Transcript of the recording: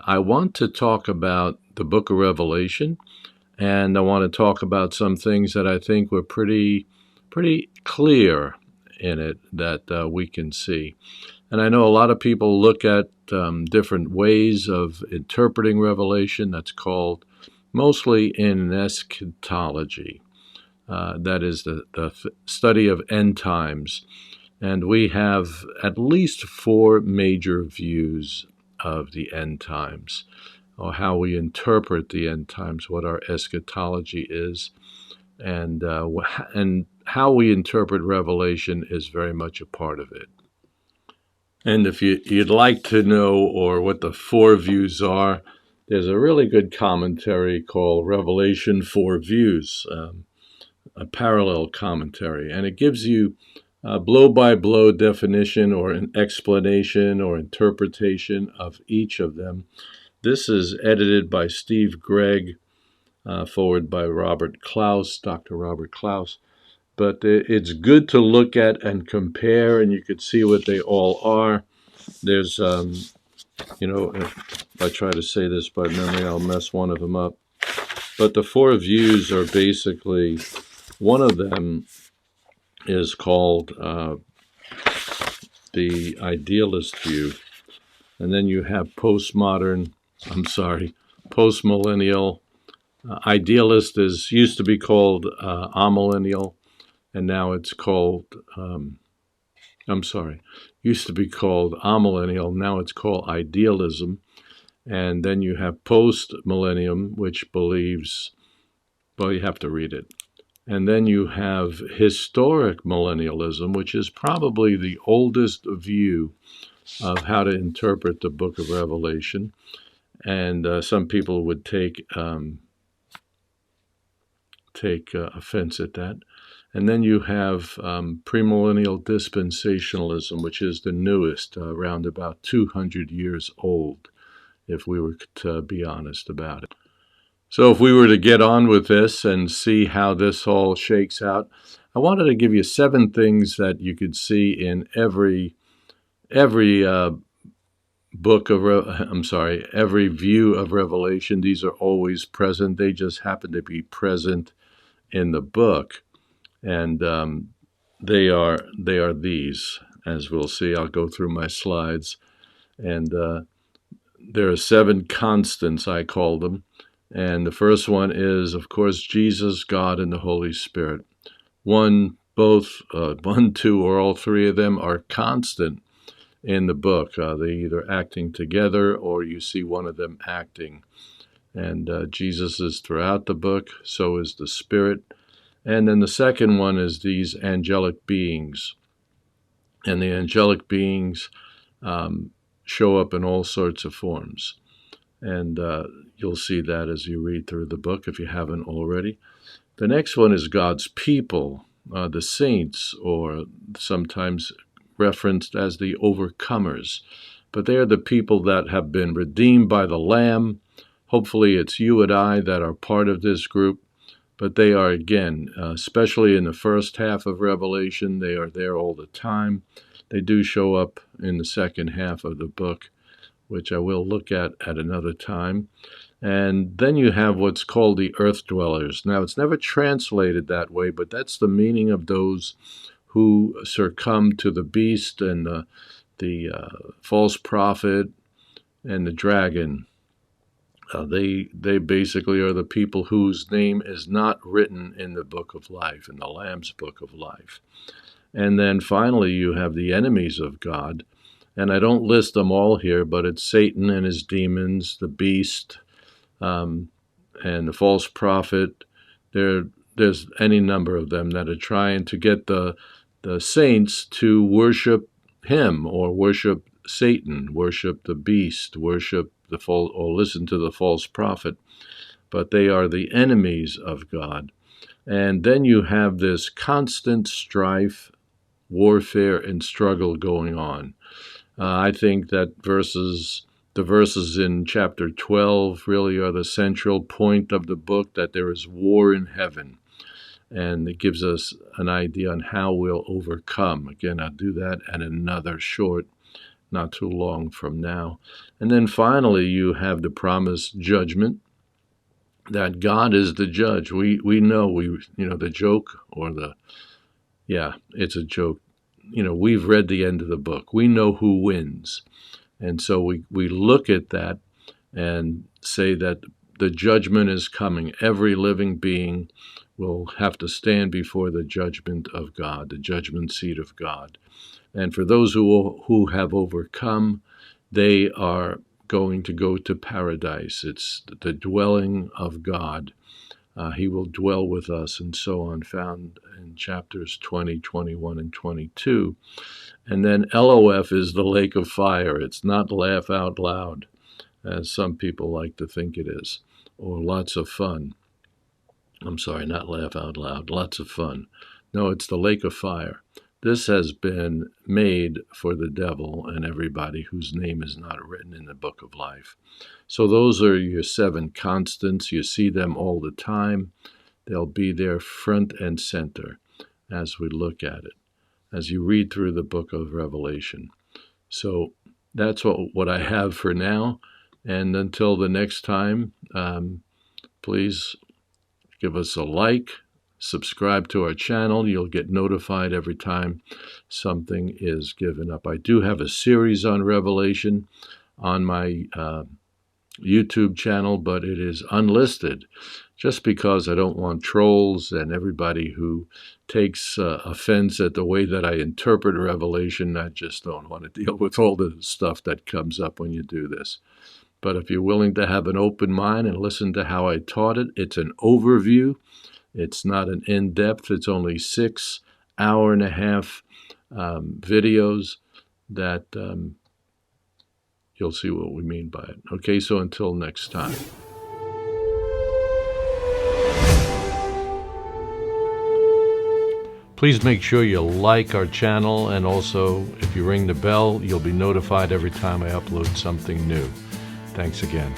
I want to talk about the book of Revelation, and I want to talk about some things that I think were pretty clear in it that we can see. And I know a lot of people look at different ways of interpreting Revelation. That's called mostly in eschatology. That is the study of end times. And we have at least four major views of the end times, or how we interpret the end times, what our eschatology is, and how we interpret Revelation is very much a part of it. And if you'd like to know or what the four views are, there's a really good commentary called Revelation Four Views, a parallel commentary, and it gives you a blow-by-blow definition or an explanation or interpretation of each of them. This is edited by Steve Gregg, forward by Robert Klaus, Dr. Robert Klaus. But it's good to look at and compare, and you could see what they all are. There's, if I try to say this by memory, I'll mess one of them up. But the four views are basically, one of them is called the idealist view. And then you have postmillennial. Idealist used to be called amillennial, and now it's called, used to be called amillennial, now it's called idealism. And then you have post-millennium, which believes, well, you have to read it. And then you have historic millennialism, which is probably the oldest view of how to interpret the book of Revelation. And some people would take offense at that. And then you have premillennial dispensationalism, which is the newest, around about 200 years old, if we were to be honest about it. So if we were to get on with this and see how this all shakes out, I wanted to give you 7 things that you could see in every every view of Revelation. These are always present. They just happen to be present in the book. And they are these, as we'll see. I'll go through my slides. And there are 7 constants, I call them. And the first one is, of course, Jesus, God, and the Holy Spirit. One, two, or all 3 of them are constant in the book. They're either acting together or you see one of them acting. And Jesus is throughout the book, so is the Spirit. And then the second one is these angelic beings. And the angelic beings show up in all sorts of forms. And you'll see that as you read through the book if you haven't already. The next one is God's people, the saints, or sometimes referenced as the overcomers. But they are the people that have been redeemed by the Lamb. Hopefully it's you and I that are part of this group. But they are, again, especially in the first half of Revelation, they are there all the time. They do show up in the second half of the book, which I will look at another time. And then you have what's called the earth dwellers. Now, it's never translated that way, but that's the meaning of those who succumb to the beast and the false prophet and the dragon. They basically are the people whose name is not written in the book of life, in the Lamb's book of life. And then finally, you have the enemies of God. And I don't list them all here, but it's Satan and his demons, the beast, and the false prophet. There's any number of them that are trying to get the saints to worship him or worship Satan, worship the beast, worship the false, or listen to the false prophet. But they are the enemies of God. And then you have this constant strife, warfare, and struggle going on. I think that the verses in chapter 12 really are the central point of the book, that there is war in heaven. And it gives us an idea on how we'll overcome. Again, I'll do that at another short not too long from now. And then finally, you have the promised judgment, that God is the judge. We know, the joke, it's a joke. We've read the end of the book. We know who wins. And so we look at that and say that the judgment is coming. Every living being will have to stand before the judgment of God, the judgment seat of God. And for those who have overcome, they are going to go to paradise. It's the dwelling of God. He will dwell with us, and so on, found in chapters 20, 21, and 22. And then LOF is the lake of fire. It's not laugh out loud, as some people like to think it is, or lots of fun. I'm sorry, not laugh out loud, lots of fun. No, it's the lake of fire. This has been made for the devil and everybody whose name is not written in the book of life. So those are your 7 constants. You see them all the time. They'll be there front and center as we look at it, as you read through the book of Revelation. So that's what I have for now. And until the next time, please give us a like, subscribe to our channel. You'll get notified every time something is given up. I do have a series on Revelation on my YouTube channel, but it is unlisted just because I don't want trolls and everybody who takes offense at the way that I interpret Revelation. I just don't want to deal with all the stuff that comes up when you do this. But if you're willing to have an open mind and listen to how I taught it, it's an overview. It's not an in-depth. It's only 6 hour-and-a-half videos that you'll see what we mean by it. Okay, so until next time. Please make sure you like our channel, and also if you ring the bell, you'll be notified every time I upload something new. Thanks again.